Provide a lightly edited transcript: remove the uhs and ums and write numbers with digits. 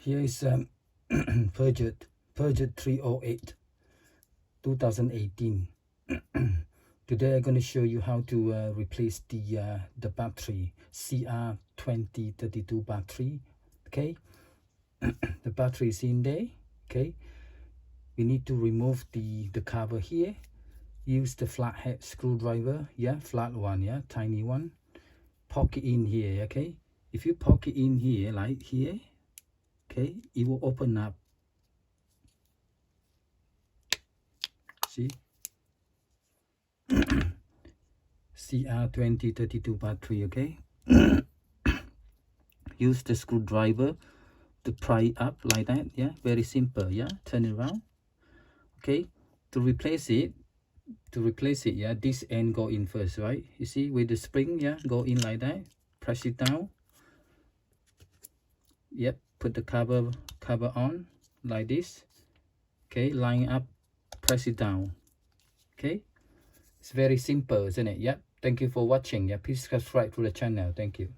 Here is Peugeot 308 2018. Today I'm going to show you how to replace the battery, CR2032 battery. Okay, the battery is in there. Okay, we need to remove the cover here. Use the flathead screwdriver, yeah, flat one, yeah, tiny one. Poke it in here. Okay, if you poke it in here, like here, okay, it will open up. See, CR2032 battery. Okay, use the screwdriver to pry up like that. Yeah, very simple. Yeah, turn it around. Okay, to replace it, yeah, this end go in first, right? You see, with the spring, yeah, go in like that. Press it down. Yep, put the cover on like this. Okay, line up, press it down. Okay, it's very simple, isn't it? Yep. Thank you for watching. Yeah, please subscribe to the channel. Thank you.